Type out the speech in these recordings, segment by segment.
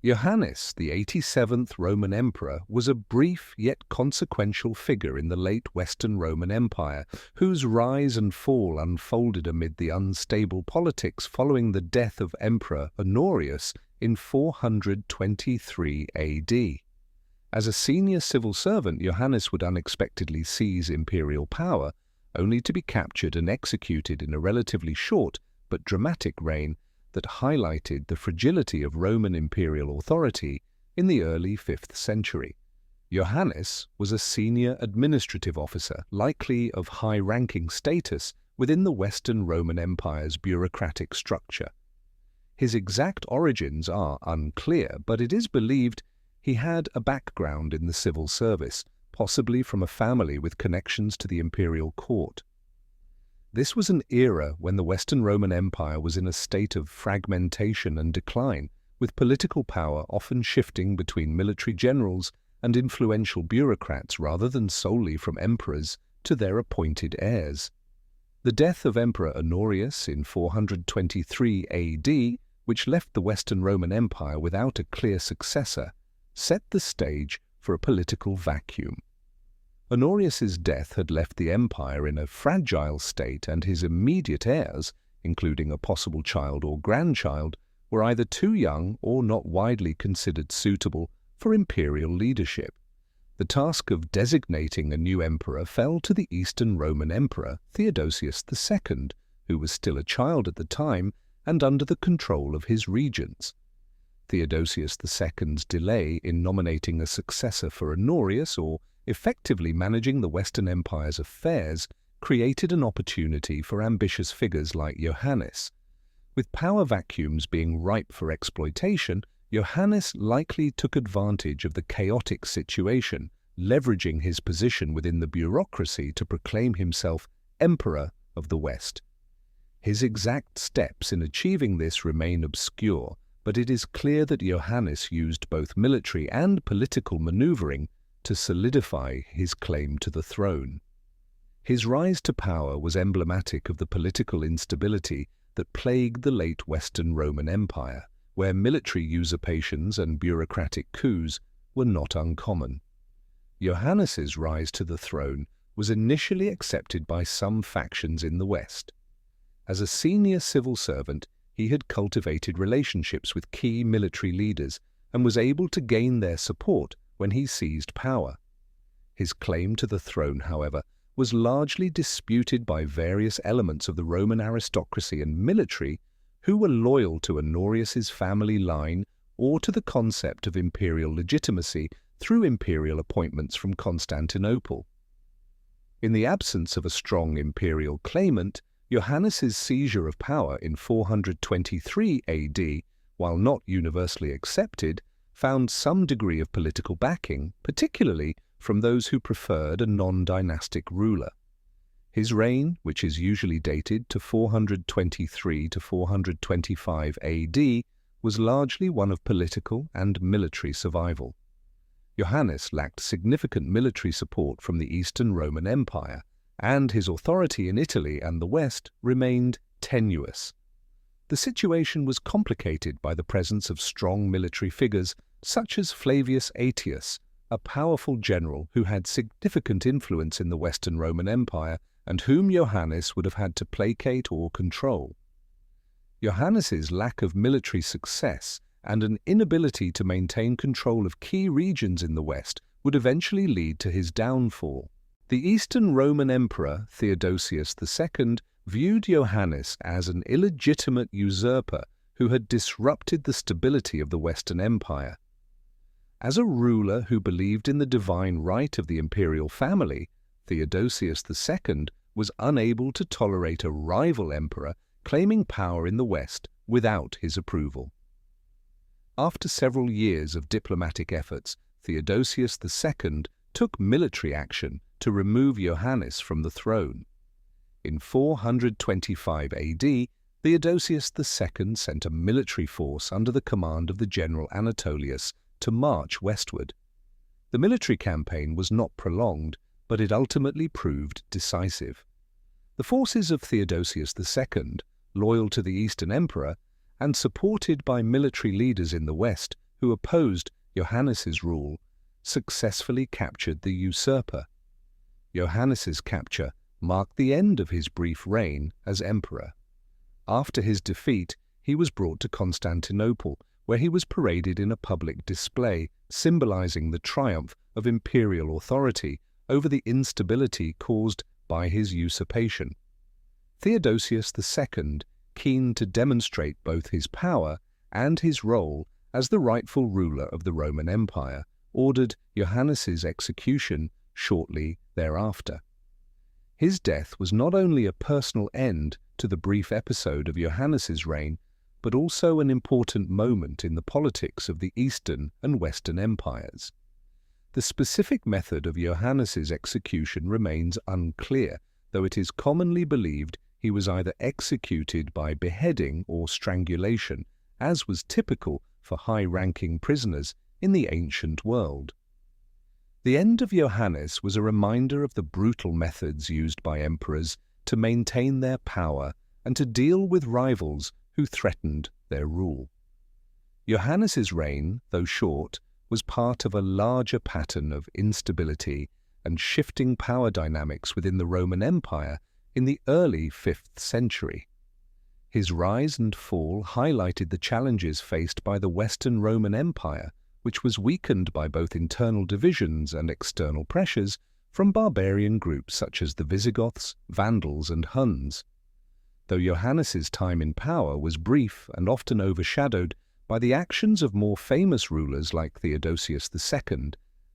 Johannes, the 87th Roman emperor, was a brief yet consequential figure in the late Western Roman Empire, whose rise and fall unfolded amid the unstable politics following the death of Emperor Honorius in 423 AD. As a senior civil servant, Johannes would unexpectedly seize imperial power, only to be captured and executed in a relatively short but dramatic reign that highlighted the fragility of Roman imperial authority in the early 5th century. Johannes was a senior administrative officer, likely of high-ranking status within the Western Roman Empire's bureaucratic structure. His exact origins are unclear, but it is believed he had a background in the civil service, possibly from a family with connections to the imperial court. This was an era when the Western Roman Empire was in a state of fragmentation and decline, with political power often shifting between military generals and influential bureaucrats rather than solely from emperors to their appointed heirs. The death of Emperor Honorius in 423 AD, which left the Western Roman Empire without a clear successor, set the stage for a political vacuum. Honorius's death had left the empire in a fragile state, and his immediate heirs, including a possible child or grandchild, were either too young or not widely considered suitable for imperial leadership. The task of designating a new emperor fell to the Eastern Roman Emperor Theodosius II, who was still a child at the time and under the control of his regents. Theodosius II's delay in nominating a successor for Honorius, or effectively managing the Western Empire's affairs, created an opportunity for ambitious figures like Johannes. With power vacuums being ripe for exploitation, Johannes likely took advantage of the chaotic situation, leveraging his position within the bureaucracy to proclaim himself Emperor of the West. His exact steps in achieving this remain obscure, but it is clear that Johannes used both military and political maneuvering to solidify his claim to the throne. His rise to power was emblematic of the political instability that plagued the late Western Roman Empire, where military usurpations and bureaucratic coups were not uncommon. Johannes's rise to the throne was initially accepted by some factions in the West. As a senior civil servant, he had cultivated relationships with key military leaders and was able to gain their support when he seized power. His claim to the throne, however, was largely disputed by various elements of the Roman aristocracy and military who were loyal to Honorius's family line or to the concept of imperial legitimacy through imperial appointments from Constantinople. In the absence of a strong imperial claimant, Johannes's seizure of power in 423 AD, while not universally accepted, found some degree of political backing, particularly from those who preferred a non-dynastic ruler. His reign, which is usually dated to 423 to 425 AD, was largely one of political and military survival. Johannes lacked significant military support from the Eastern Roman Empire, and his authority in Italy and the West remained tenuous. The situation was complicated by the presence of strong military figures such as Flavius Aetius, a powerful general who had significant influence in the Western Roman Empire and whom Johannes would have had to placate or control. Johannes's lack of military success and an inability to maintain control of key regions in the West would eventually lead to his downfall. The Eastern Roman Emperor Theodosius II viewed Johannes as an illegitimate usurper who had disrupted the stability of the Western Empire. As a ruler who believed in the divine right of the imperial family, Theodosius II was unable to tolerate a rival emperor claiming power in the West without his approval. After several years of diplomatic efforts, Theodosius II took military action to remove Johannes from the throne. In 425 AD, Theodosius II sent a military force under the command of the general Anatolius to march westward. The military campaign was not prolonged, but it ultimately proved decisive. The forces of Theodosius II, loyal to the Eastern Emperor and supported by military leaders in the West, who opposed Johannes's rule, successfully captured the usurper. Johannes's capture marked the end of his brief reign as emperor. After his defeat, he was brought to Constantinople, where he was paraded in a public display symbolizing the triumph of imperial authority over the instability caused by his usurpation. Theodosius II, keen to demonstrate both his power and his role as the rightful ruler of the Roman Empire, ordered Johannes's execution shortly thereafter. His death was not only a personal end to the brief episode of Johannes's reign, but also an important moment in the politics of the Eastern and Western empires. The specific method of Johannes's execution remains unclear, though it is commonly believed he was either executed by beheading or strangulation, as was typical for high-ranking prisoners in the ancient world. The end of Johannes was a reminder of the brutal methods used by emperors to maintain their power and to deal with rivals who threatened their rule. Johannes's reign, though short, was part of a larger pattern of instability and shifting power dynamics within the Roman Empire in the early 5th century. His rise and fall highlighted the challenges faced by the Western Roman Empire, which was weakened by both internal divisions and external pressures from barbarian groups such as the Visigoths, Vandals, and Huns. Though Johannes's time in power was brief and often overshadowed by the actions of more famous rulers like Theodosius II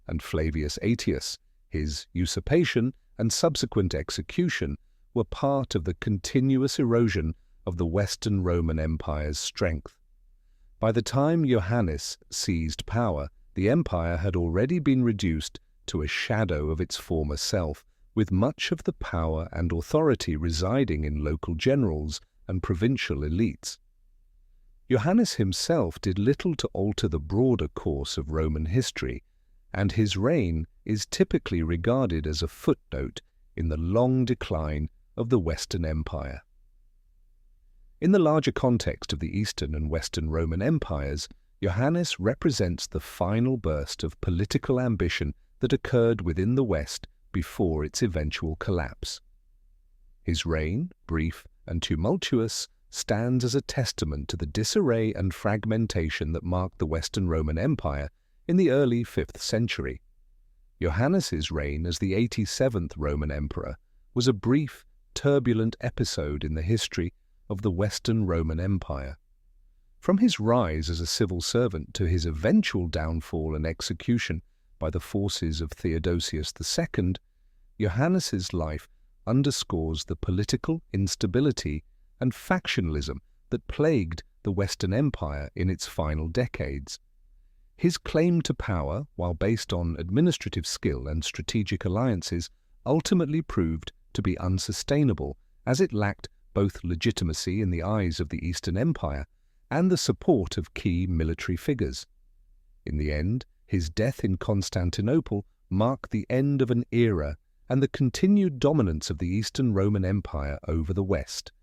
and Flavius Aetius, his usurpation and subsequent execution were part of the continuous erosion of the Western Roman Empire's strength. By the time Johannes seized power, the empire had already been reduced to a shadow of its former self, with much of the power and authority residing in local generals and provincial elites. Johannes himself did little to alter the broader course of Roman history, and his reign is typically regarded as a footnote in the long decline of the Western Empire. In the larger context of the Eastern and Western Roman empires, Johannes represents the final burst of political ambition that occurred within the West before its eventual collapse. His reign, brief and tumultuous, stands as a testament to the disarray and fragmentation that marked the Western Roman Empire in the early 5th century. Johannes's reign as the 87th Roman emperor was a brief, turbulent episode in the history of the Western Roman Empire. From his rise as a civil servant to his eventual downfall and execution by the forces of Theodosius II, Johannes's life underscores the political instability and factionalism that plagued the Western Empire in its final decades. His claim to power, while based on administrative skill and strategic alliances, ultimately proved to be unsustainable, as it lacked both legitimacy in the eyes of the Eastern Empire and the support of key military figures. In the end, his death in Constantinople marked the end of an era and the continued dominance of the Eastern Roman Empire over the West.